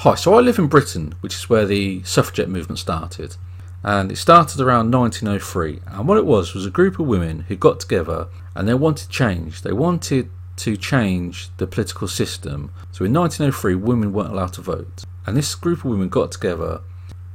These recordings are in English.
Hi, so I live in Britain, which is where the suffragette movement started. And it started around 1903. And what it was a group of women who got together and they wanted change. They wanted to change the political system. So in 1903, women weren't allowed to vote. And this group of women got together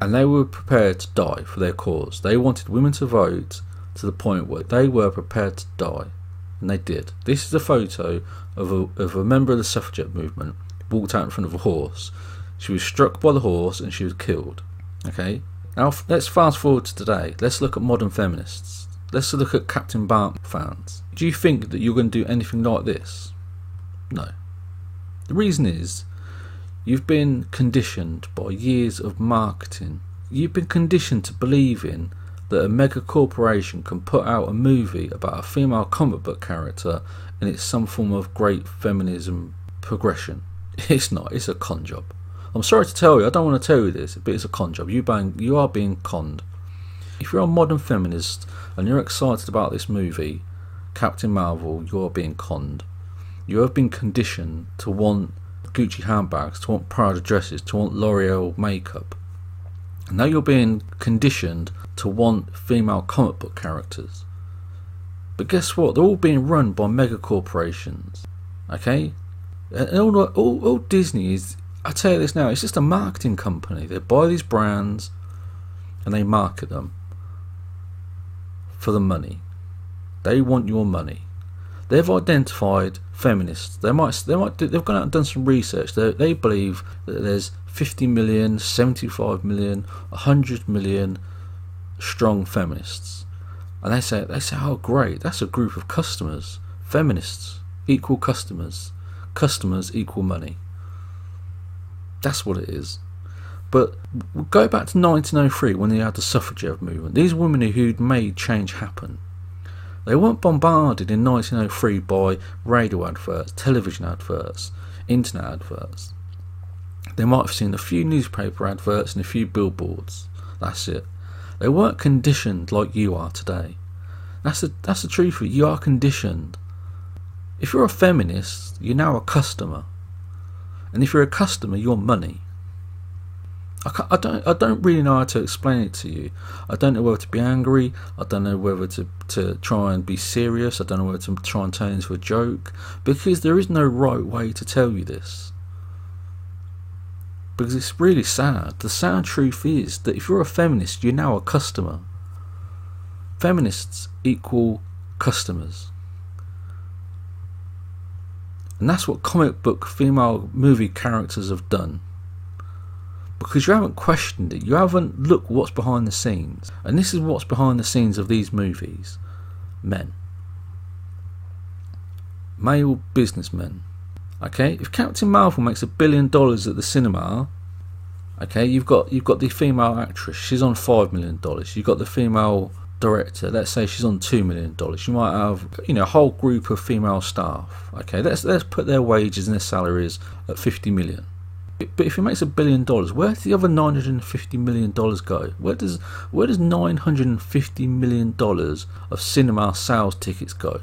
and they were prepared to die for their cause. They wanted women to vote to the point where they were prepared to die. And they did. This is a photo of a member of the suffragette movement walked out in front of a horse. She was struck by the horse and she was killed. Okay? Now let's fast forward to today. Let's look at modern feminists. Let's look at Captain Bart fans. Do you think that you're going to do anything like this? No. The reason is you've been conditioned by years of marketing. You've been conditioned to believing that a mega corporation can put out a movie about a female comic book character and it's some form of great feminism progression. It's not. It's a con job. I'm sorry to tell you, I don't want to tell you this, but it's a con job. You are being conned. If you're a modern feminist and you're excited about this movie, Captain Marvel, you are being conned. You have been conditioned to want Gucci handbags, to want Prada dresses, to want L'Oreal makeup. And now you're being conditioned to want female comic book characters. But guess what? They're all being run by mega corporations. Okay? And all Disney is, I tell you this now, it's just a marketing company. They buy these brands and they market them for the money. They want your money. They've identified feminists. They've gone out and done some research. They believe that there's 50 million, 75 million, 100 million strong feminists. And they say, oh great, that's a group of customers. Feminists equal customers. Customers equal money. That's what it is. But we'll go back to 1903 when they had the suffragette movement. These women who'd made change happen. They weren't bombarded in 1903 by radio adverts, television adverts, internet adverts. They might have seen a few newspaper adverts and a few billboards. That's it. They weren't conditioned like you are today. That's the truth of it. You are conditioned. If you're a feminist, you're now a customer. And if you're a customer, you're money. I don't really know how to explain it to you. I don't know whether to be angry. I don't know whether to try and be serious. I don't know whether to try and turn it into a joke. Because there is no right way to tell you this. Because it's really sad. The sad truth is that if you're a feminist, you're now a customer. Feminists equal customers. And that's what comic book female movie characters have done. Because you haven't questioned it. You haven't looked what's behind the scenes. And this is what's behind the scenes of these movies. Men. Male businessmen. Okay? If Captain Marvel makes $1 billion at the cinema, okay, you've got the female actress. She's on $5 million. You've got the female director, let's say she's on $2 million. You might have, a whole group of female staff. Okay, let's put their wages and their salaries at $50 million. But if it makes $1 billion, where does the other $950 million go? Where does $950 million of cinema sales tickets go?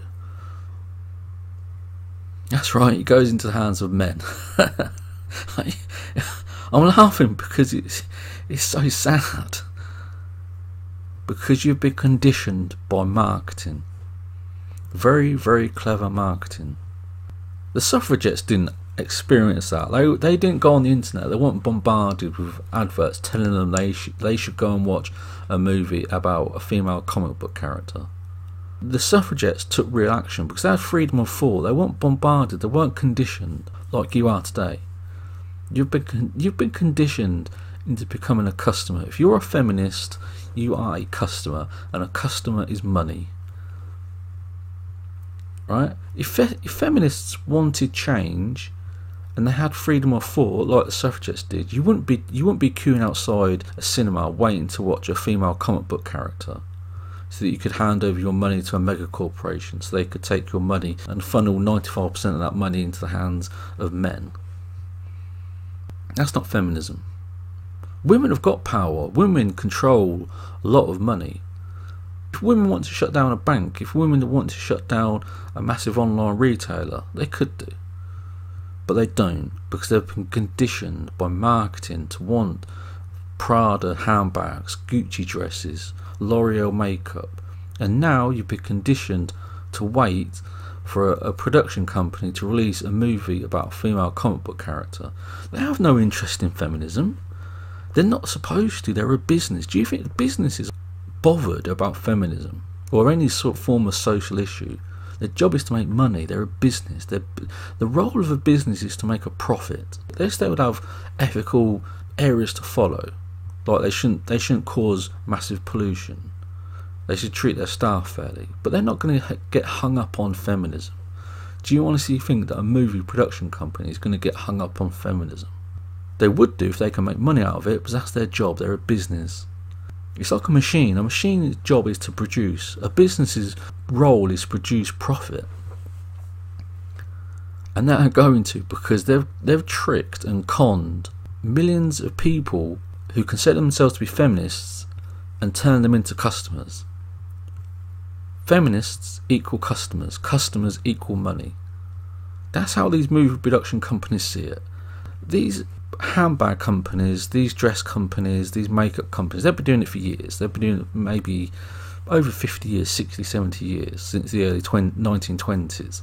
That's right, it goes into the hands of men. I'm laughing because it's so sad. Because you've been conditioned by marketing. Very, very clever marketing. The suffragettes didn't experience that. They didn't go on the internet. They weren't bombarded with adverts telling them they should go and watch a movie about a female comic book character. The suffragettes took real action because they had freedom of thought. They weren't bombarded. They weren't conditioned like you are today. You've been conditioned into becoming a customer. If you're a feminist, you are a customer, and a customer is money. Right? If feminists wanted change and they had freedom of thought like the suffragettes did, you wouldn't be queuing outside a cinema waiting to watch a female comic book character so that you could hand over your money to a mega corporation so they could take your money and funnel 95% of that money into the hands of men. That's not feminism. Women have got power. Women control a lot of money. If women want to shut down a bank, if women want to shut down a massive online retailer, they could do. But they don't, because they've been conditioned by marketing to want Prada handbags, Gucci dresses, L'Oreal makeup, and now you've been conditioned to wait for a production company to release a movie about a female comic book character. They have no interest in feminism. They're not supposed to. They're a business. Do you think the business is bothered about feminism or any sort of form of social issue? Their job is to make money. They're a business. The role of a business is to make a profit. They would have ethical areas to follow. Like they shouldn't cause massive pollution. They should treat their staff fairly. But they're not going to get hung up on feminism. Do you honestly think that a movie production company is going to get hung up on feminism? They would do if they can make money out of it, because that's their job. They're a business. It's like a machine. A machine's job is to produce. A business's role is to produce profit. And they're going to, because they've tricked and conned millions of people who consider themselves to be feminists and turn them into customers. Feminists equal customers. Customers equal money. That's how these movie production companies see it. These handbag companies, these dress companies, these makeup companies, they've been doing it for years. They've been doing it maybe over 50 years, 60, 70 years, since the early 1920s.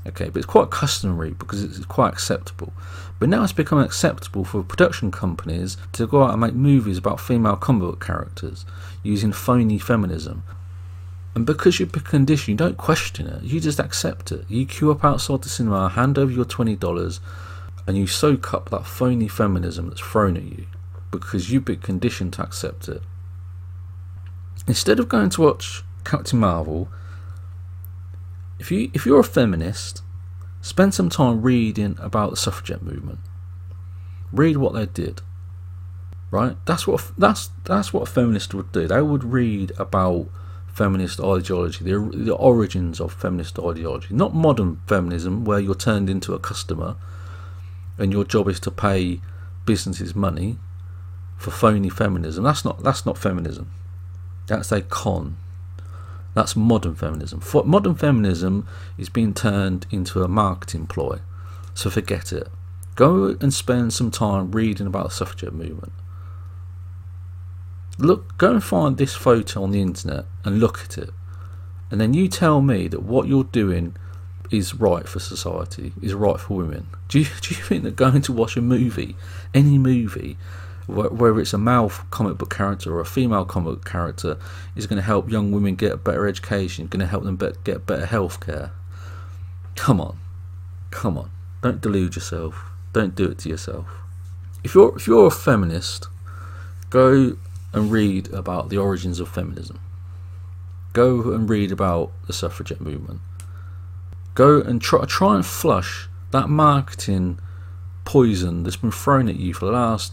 Okay, but it's quite customary because it's quite acceptable. But now it's become acceptable for production companies to go out and make movies about female comic book characters using phony feminism. And because you've been conditioned, you don't question it, you just accept it. You queue up outside the cinema, hand over your $20, and you soak up that phony feminism that's thrown at you because you've been conditioned to accept it. Instead of going to watch Captain Marvel, if you're a feminist, spend some time reading about the suffragette movement. Read what they did. Right? That's what a feminist would do. They would read about feminist ideology, the origins of feminist ideology, not modern feminism where you're turned into a customer and your job is to pay businesses money for phony feminism. That's not feminism. That's a con. That's modern feminism. Modern feminism is being turned into a marketing ploy. So forget it. Go and spend some time reading about the suffragette movement. Go and find this photo on the internet and look at it. And then you tell me that what you're doing is right for society, is right for women. Do you think that going to watch a movie, any movie, whether it's a male comic book character or a female comic book character, is going to help young women get a better education, going to help them get better health care? Come on. Don't delude yourself. Don't do it to yourself. If you're a feminist, go and read about the origins of feminism. Go and read about the suffragette movement. Go and try and flush that marketing poison that's been thrown at you for the last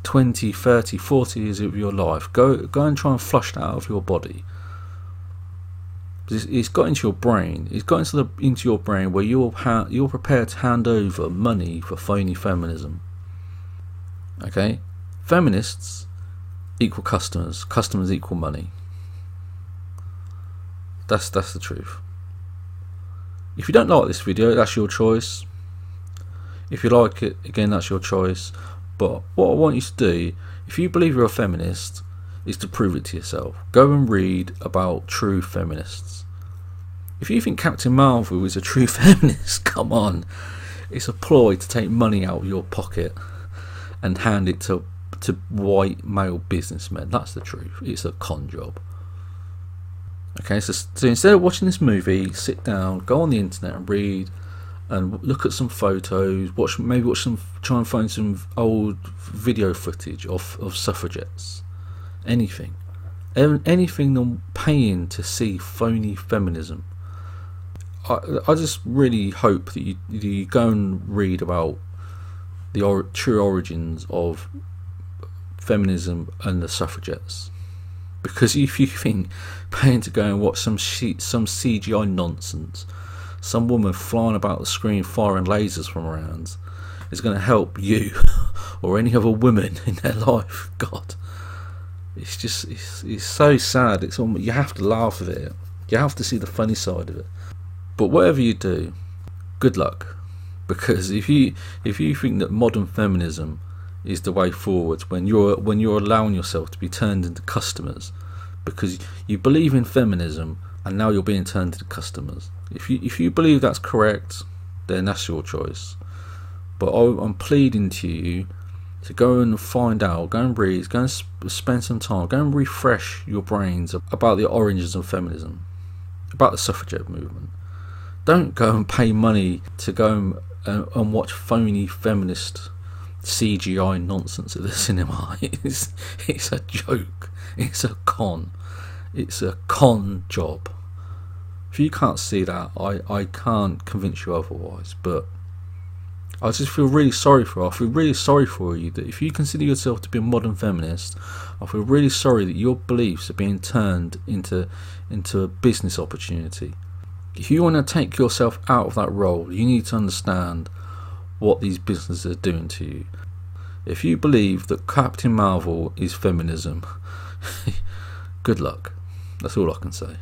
20, 30, 40 years of your life. Go and try and flush that out of your body. It's got into your brain. It's got into your brain where you're prepared to hand over money for phony feminism. Okay? Feminists equal customers. Customers equal money. That's the truth. If you don't like this video, that's your choice. If you like it, again, that's your choice. But what I want you to do, if you believe you're a feminist, is to prove it to yourself. Go and read about true feminists. If you think Captain Marvel is a true feminist, come on. It's a ploy to take money out of your pocket and hand it to white male businessmen. That's the truth. It's a con job. Okay, so instead of watching this movie, sit down, go on the internet and read and look at some photos, try and find some old video footage of suffragettes. Anything they're paying to see phony feminism. I just really hope that you go and read about the true origins of feminism and the suffragettes. Because if you think paying to go and watch some CGI nonsense, some woman flying about the screen firing lasers from around, is going to help you or any other women in their life, God, it's so sad. It's almost, you have to laugh at it. You have to see the funny side of it. But whatever you do, good luck, Because if you think that modern feminism is the way forward, when you're allowing yourself to be turned into customers, because you believe in feminism and now you're being turned into customers. If you believe that's correct, then that's your choice. But I'm pleading to you to go and find out, go and read, go and spend some time, go and refresh your brains about the origins of feminism, about the suffragette movement. Don't go and pay money to go and watch phony feminist CGI nonsense at the cinema. It's a joke. It's a con. It's a con job. If you can't see that, I can't convince you otherwise. But I just feel really sorry for you. I feel really sorry for you that if you consider yourself to be a modern feminist, I feel really sorry that your beliefs are being turned into a business opportunity. If you want to take yourself out of that role, you need to understand what these businesses are doing to you. If you believe that Captain Marvel is feminism, good luck. That's all I can say.